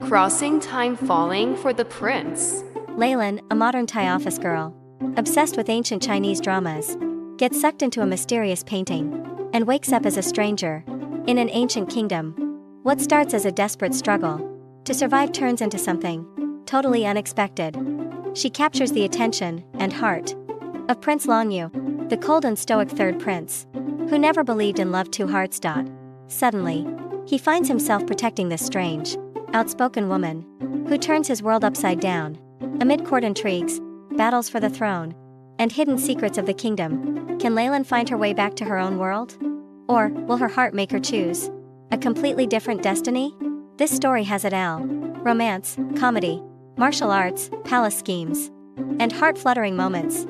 Crossing time falling for the prince. Lalin, a modern Thai office girl, obsessed with ancient Chinese dramas, gets sucked into a mysterious painting and wakes up as a stranger in an ancient kingdom. What starts as a desperate struggle to survive turns into something totally unexpected. She captures the attention and heart of Prince Longyu, the cold and stoic third prince, who never believed in love two hearts. Suddenly, he finds himself protecting this strange, outspoken woman, who turns his world upside down. Amid court intrigues, battles for the throne, and hidden secrets of the kingdom, can Lalin find her way back to her own world? Or will her heart make her choose a completely different destiny? This story has it all: romance, comedy, martial arts, palace schemes, and heart-fluttering moments.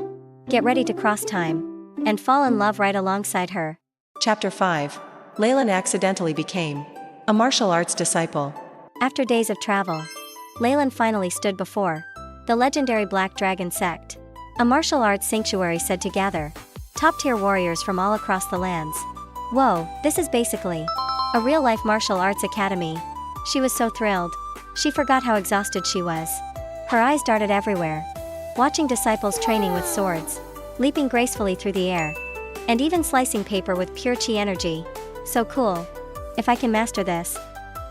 Get ready to cross time and fall in love right alongside her. Chapter 5. Lalin accidentally became a martial arts disciple. After days of travel, Lalin finally stood before the legendary Black Dragon sect, a martial arts sanctuary said to gather top-tier warriors from all across the lands. Whoa, this is basically a real-life martial arts academy. She was so thrilled, she forgot how exhausted she was. Her eyes darted everywhere, watching disciples training with swords, leaping gracefully through the air, and even slicing paper with pure chi energy. So cool. If I can master this,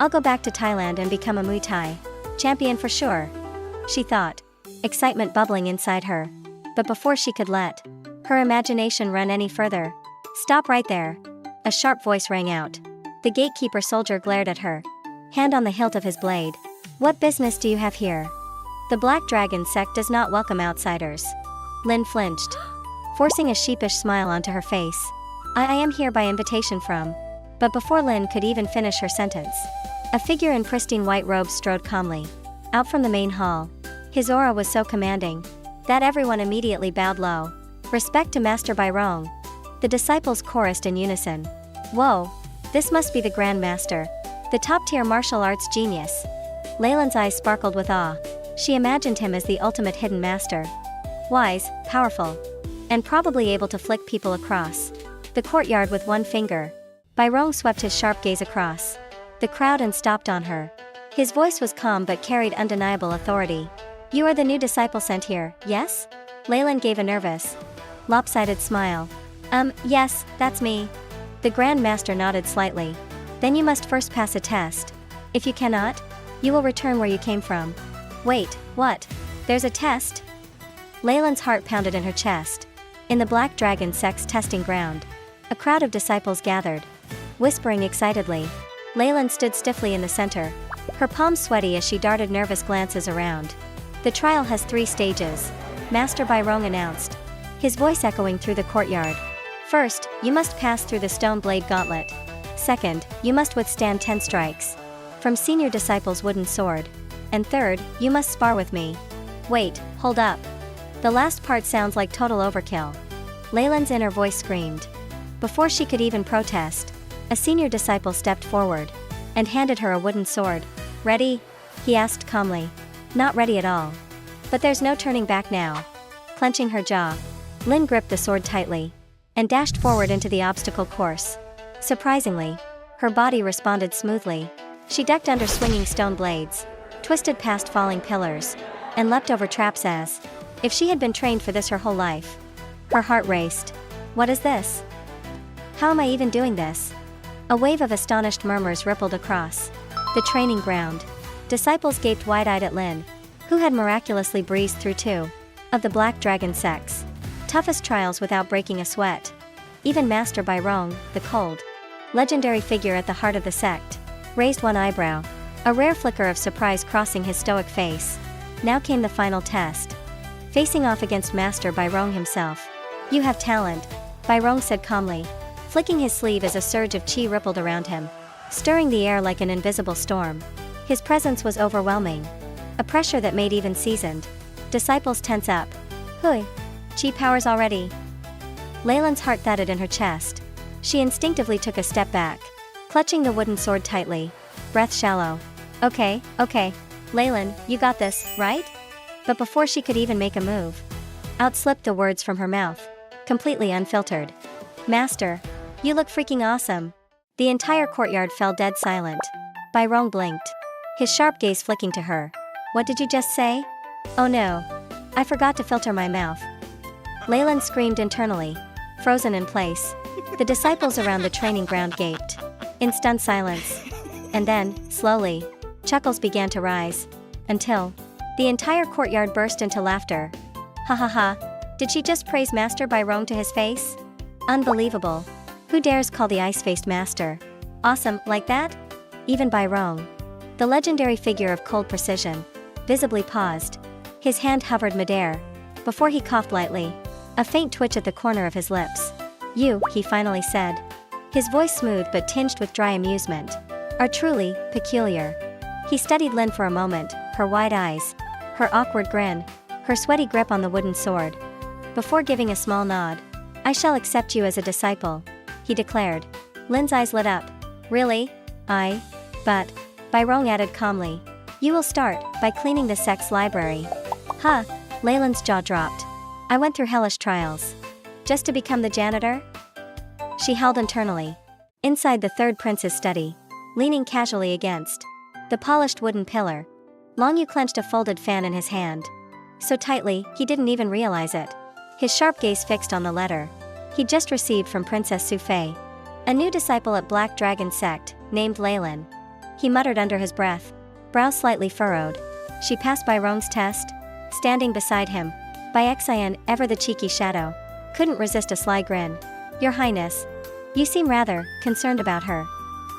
I'll go back to Thailand and become a Muay Thai champion for sure, she thought, excitement bubbling inside her. But before she could let her imagination run any further, "Stop right there," a sharp voice rang out. The gatekeeper soldier glared at her, hand on the hilt of his blade. "What business do you have here? The Black Dragon sect does not welcome outsiders." Lin flinched, forcing a sheepish smile onto her face. I am here by invitation from..." But before Lin could even finish her sentence, a figure in pristine white robes strode calmly out from the main hall. His aura was so commanding that everyone immediately bowed low. "Respect to Master Bairong," the disciples chorused in unison. "Whoa, this must be the Grand Master, the top-tier martial arts genius." Laylan's eyes sparkled with awe. She imagined him as the ultimate hidden master. Wise, powerful, and probably able to flick people across the courtyard with one finger. Bairong swept his sharp gaze across the crowd and stopped on her. His voice was calm but carried undeniable authority. "You are the new disciple sent here, yes?" Laylan gave a nervous, lopsided smile. Yes, that's me." The Grand Master nodded slightly. "Then you must first pass a test. If you cannot, you will return where you came from." "Wait, what? There's a test?" Laylan's heart pounded in her chest. In the Black Dragon sect's testing ground, a crowd of disciples gathered, whispering excitedly. Laylan stood stiffly in the center, her palms sweaty as she darted nervous glances around. "The trial has 3 stages," Master Bairong announced, his voice echoing through the courtyard. "First, you must pass through the stone blade gauntlet. Second, you must withstand 10 strikes from senior disciple's wooden sword. And third, you must spar with me." "Wait, hold up. The last part sounds like total overkill," Laylan's inner voice screamed. Before she could even protest, a senior disciple stepped forward and handed her a wooden sword. "Ready?" he asked calmly. "Not ready at all. But there's no turning back now." Clenching her jaw, Lin gripped the sword tightly and dashed forward into the obstacle course. Surprisingly, her body responded smoothly. She ducked under swinging stone blades, twisted past falling pillars, and leapt over traps as if she had been trained for this her whole life. Her heart raced. "What is this? How am I even doing this?" A wave of astonished murmurs rippled across the training ground. Disciples gaped wide-eyed at Lin, who had miraculously breezed through 2 of the Black Dragon sect's toughest trials without breaking a sweat. Even Master Bairong, the cold, legendary figure at the heart of the sect, raised one eyebrow, a rare flicker of surprise crossing his stoic face. Now came the final test. Facing off against Master Bairong himself. "You have talent," Bairong said calmly, flicking his sleeve as a surge of chi rippled around him, stirring the air like an invisible storm. His presence was overwhelming, a pressure that made even seasoned disciples tense up. "Hui, chi powers already." Laylan's heart thudded in her chest. She instinctively took a step back, clutching the wooden sword tightly, breath shallow. Okay, Lalin, you got this, right?" But before she could even make a move, out slipped the words from her mouth, completely unfiltered. "Master, you look freaking awesome." The entire courtyard fell dead silent. Bairong blinked, his sharp gaze flicking to her. What did you just say? Oh no. I forgot to filter my mouth. Lalin screamed internally, frozen in place. The disciples around the training ground gaped in stunned silence. And then, slowly, chuckles began to rise. Until the entire courtyard burst into laughter. Ha ha ha. Did she just praise Master Byron to his face? Unbelievable. Who dares call the ice-faced master awesome like that? Even Byron, the legendary figure of cold precision, visibly paused. His hand hovered midair before he coughed lightly, a faint twitch at the corner of his lips. You, he finally said, his voice smooth but tinged with dry amusement, are truly peculiar. He studied Lin for a moment, her wide eyes, her awkward grin, her sweaty grip on the wooden sword. Before giving a small nod, I shall accept you as a disciple, he declared. Lin's eyes lit up. Really? But, Byron added calmly, you will start by cleaning the sect's library. Huh, Lalin's jaw dropped. I went through hellish trials. Just to become the janitor? She held internally. Inside the third prince's study, leaning casually against the polished wooden pillar, Longyu clenched a folded fan in his hand. So tightly, he didn't even realize it. His sharp gaze fixed on the letter he'd just received from Princess Sufei, a new disciple at Black Dragon Sect, named Lalin. He muttered under his breath, brow slightly furrowed. She passed Byron's test? Standing beside him, Byaxian, ever the cheeky shadow, couldn't resist a sly grin. Your Highness, you seem rather concerned about her.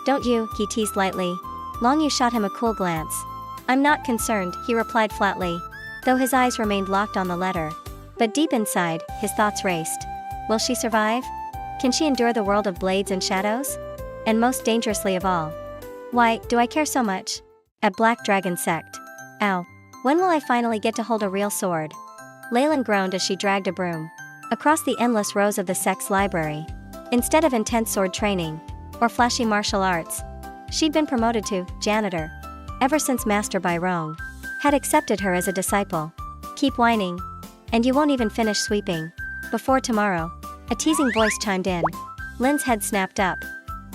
Don't you? He teased lightly. Longyu shot him a cool glance. I'm not concerned, he replied flatly, though his eyes remained locked on the letter. But deep inside, his thoughts raced. Will she survive? Can she endure the world of blades and shadows? And most dangerously of all, why do I care so much? At Black Dragon Sect. Ow. When will I finally get to hold a real sword? Lalin groaned as she dragged a broom across the endless rows of the sect's library. Instead of intense sword training or flashy martial arts, she'd been promoted to janitor ever since Master Byron had accepted her as a disciple. Keep whining, and you won't even finish sweeping before tomorrow, a teasing voice chimed in. Lin's head snapped up,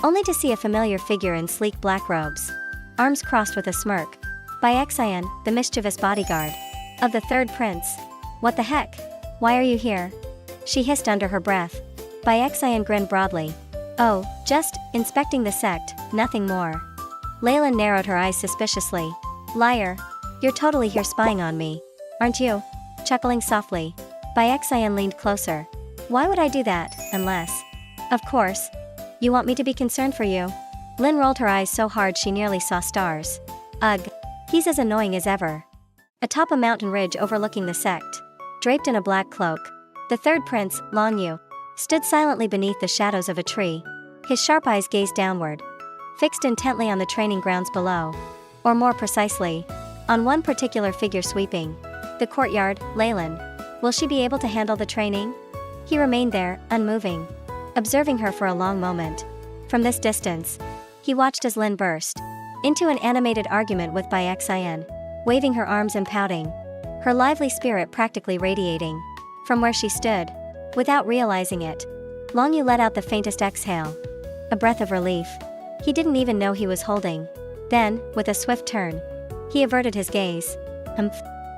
only to see a familiar figure in sleek black robes, arms crossed with a smirk. Byaxian, the mischievous bodyguard of the third prince. What the heck? Why are you here? She hissed under her breath. Byaxian grinned broadly. Oh, just inspecting the sect, nothing more. Lalin narrowed her eyes suspiciously. Liar. You're totally here spying on me, aren't you? Chuckling softly, Byaxian leaned closer. Why would I do that, unless... Of course. You want me to be concerned for you? Lin rolled her eyes so hard she nearly saw stars. Ugh. He's as annoying as ever. Atop a mountain ridge overlooking the sect, draped in a black cloak, the third prince, Longyu, stood silently beneath the shadows of a tree. His sharp eyes gazed downward, fixed intently on the training grounds below. Or more precisely, on one particular figure sweeping the courtyard. Lalin. Will she be able to handle the training? He remained there, unmoving, observing her for a long moment. From this distance, he watched as Lin burst into an animated argument with Byaxian, waving her arms and pouting, her lively spirit practically radiating from where she stood. Without realizing it, Longyu let out the faintest exhale, a breath of relief he didn't even know he was holding. Then, with a swift turn, he averted his gaze.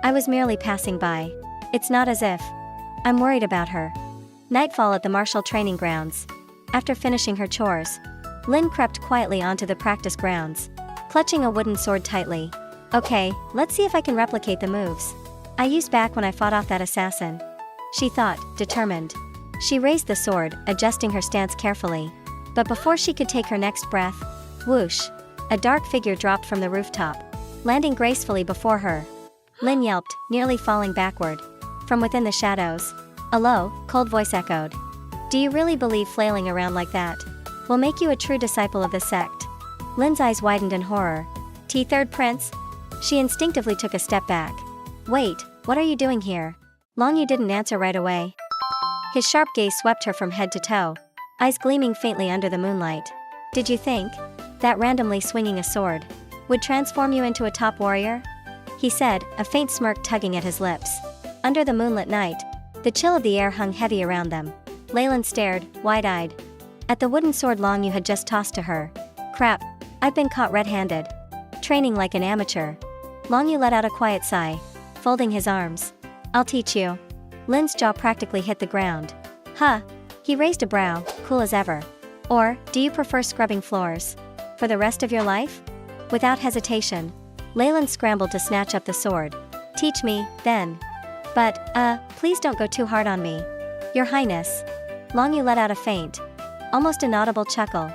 I was merely passing by. It's not as if I'm worried about her. Nightfall at the martial training grounds. After finishing her chores, Lin crept quietly onto the practice grounds, clutching a wooden sword tightly. Okay, let's see if I can replicate the moves I used back when I fought off that assassin, she thought, determined. She raised the sword, adjusting her stance carefully. But before she could take her next breath, whoosh, a dark figure dropped from the rooftop, landing gracefully before her. Lin yelped, nearly falling backward. From within the shadows, a low, cold voice echoed. Do you really believe flailing around like that will make you a true disciple of the sect? Lin's eyes widened in horror. Third prince? She instinctively took a step back. Wait, what are you doing here? Longyu didn't answer right away. His sharp gaze swept her from head to toe, eyes gleaming faintly under the moonlight. Did you think that randomly swinging a sword would transform you into a top warrior? He said, a faint smirk tugging at his lips. Under the moonlit night, the chill of the air hung heavy around them. Lalin stared, wide-eyed, at the wooden sword Longyu had just tossed to her. Crap, I've been caught red-handed. training like an amateur. Long Yu let out a quiet sigh, folding his arms. I'll teach you. Lin's jaw practically hit the ground. Huh? He raised a brow, cool as ever. Or, do you prefer scrubbing floors? For the rest of your life? Without hesitation, Lalin scrambled to snatch up the sword. Teach me, then. But, please don't go too hard on me. Your Highness. Long Yu let out a faint, almost inaudible chuckle.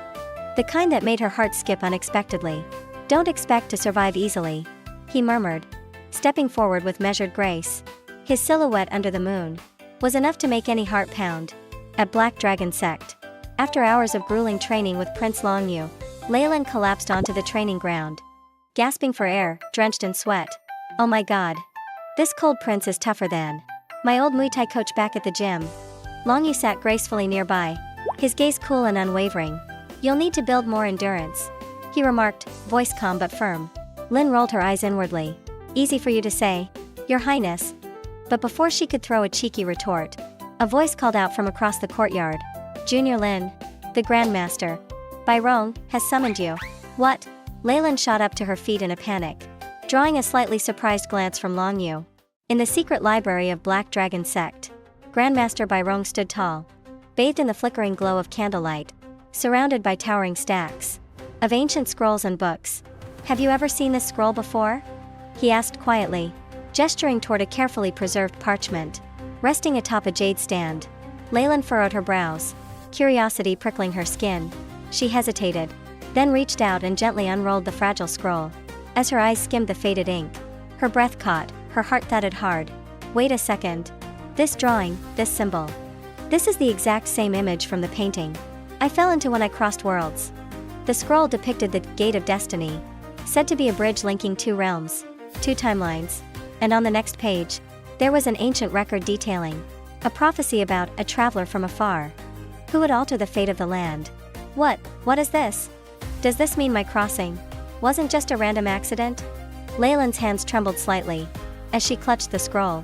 The kind that made her heart skip unexpectedly. Don't expect to survive easily, he murmured, stepping forward with measured grace. His silhouette under the moon was enough to make any heart pound. At Black Dragon Sect, after hours of grueling training with Prince Long Yu, Lalin collapsed onto the training ground, gasping for air, drenched in sweat. Oh my god. This cold prince is tougher than my old Muay Thai coach back at the gym. Long Yu sat gracefully nearby, his gaze cool and unwavering. You'll need to build more endurance, he remarked, voice calm but firm. Lin rolled her eyes inwardly. Easy for you to say, Your Highness. But before she could throw a cheeky retort, a voice called out from across the courtyard. Junior Lin, the Grandmaster, Bairong, has summoned you. What? Lalin shot up to her feet in a panic, drawing a slightly surprised glance from Long Yu. In the secret library of Black Dragon Sect, Grandmaster Bairong stood tall, bathed in the flickering glow of candlelight, surrounded by towering stacks of ancient scrolls and books. Have you ever seen this scroll before? He asked quietly, gesturing toward a carefully preserved parchment, resting atop a jade stand. Lalin furrowed her brows, curiosity prickling her skin. She hesitated, then reached out and gently unrolled the fragile scroll. As her eyes skimmed the faded ink, her breath caught, her heart thudded hard. Wait a second. This drawing, this symbol. This is the exact same image from the painting I fell into when I crossed worlds. The scroll depicted the Gate of Destiny, said to be a bridge linking two realms, two timelines, and on the next page, there was an ancient record detailing a prophecy about a traveler from afar who would alter the fate of the land. What is this? Does this mean my crossing wasn't just a random accident? Lalin's hands trembled slightly as she clutched the scroll.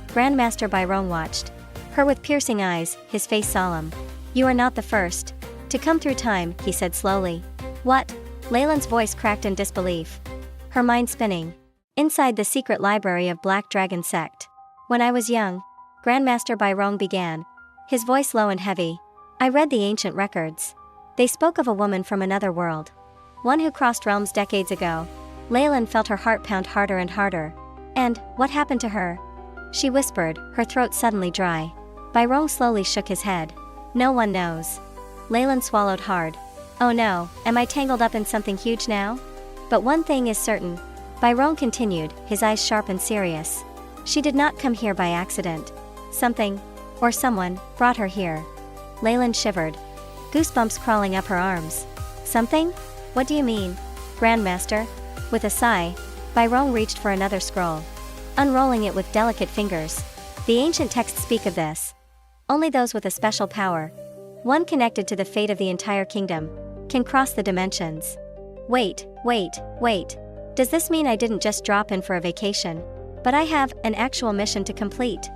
Grandmaster Bairong watched her with piercing eyes, his face solemn. You are not the first to come through time, he said slowly. What? Lalin's voice cracked in disbelief, her mind spinning. Inside the secret library of Black Dragon Sect. When I was young, Grandmaster Bairong began, his voice low and heavy. I read the ancient records. They spoke of a woman from another world, one who crossed realms decades ago. Lalin felt her heart pound harder and harder. And, what happened to her? She whispered, her throat suddenly dry. Bairong slowly shook his head. No one knows. Lalin swallowed hard. Oh no, am I tangled up in something huge now? But one thing is certain, Bairong continued, his eyes sharp and serious. She did not come here by accident. Something, or someone, brought her here. Lalin shivered, goosebumps crawling up her arms. Something? What do you mean? Grandmaster? With a sigh, Bairong reached for another scroll, unrolling it with delicate fingers. The ancient texts speak of this. Only those with a special power, one connected to the fate of the entire kingdom, can cross the dimensions. Wait. Does this mean I didn't just drop in for a vacation, but I have an actual mission to complete?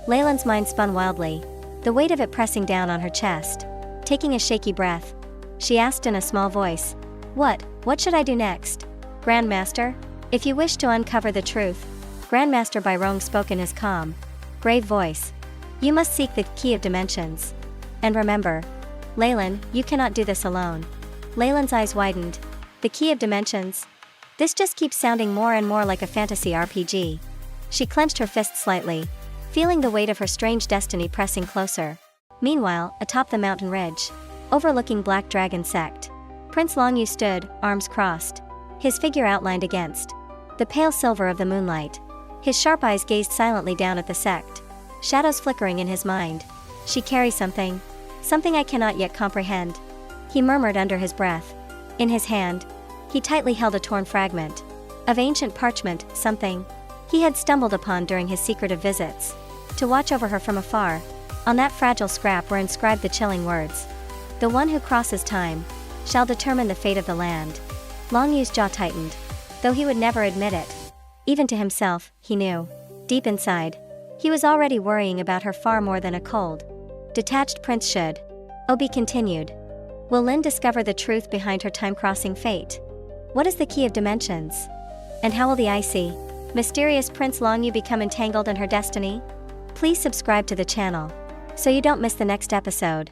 Lalin's mind spun wildly, the weight of it pressing down on her chest. Taking a shaky breath, she asked in a small voice, What should I do next? Grandmaster? If you wish to uncover the truth, Grandmaster Bairong spoke in his calm, grave voice. You must seek the key of dimensions. And remember, Lalin, you cannot do this alone. Lalin's eyes widened. The key of dimensions? This just keeps sounding more and more like a fantasy RPG. She clenched her fist slightly, feeling the weight of her strange destiny pressing closer. Meanwhile, atop the mountain ridge, overlooking Black Dragon Sect, Prince Long Yu stood, arms crossed, his figure outlined against the pale silver of the moonlight. His sharp eyes gazed silently down at the sect, shadows flickering in his mind. She carries something I cannot yet comprehend, he murmured under his breath. In his hand, he tightly held a torn fragment of ancient parchment, something he had stumbled upon during his secretive visits. To watch over her from afar, on that fragile scrap were inscribed the chilling words. The one who crosses time shall determine the fate of the land. Long Yu's jaw tightened, though he would never admit it. Even to himself, he knew, deep inside, he was already worrying about her far more than a cold, detached prince should. Obi continued. Will Lin discover the truth behind her time-crossing fate? What is the key of dimensions? And how will the icy, mysterious Prince Longyu become entangled in her destiny? Please subscribe to the channel so you don't miss the next episode.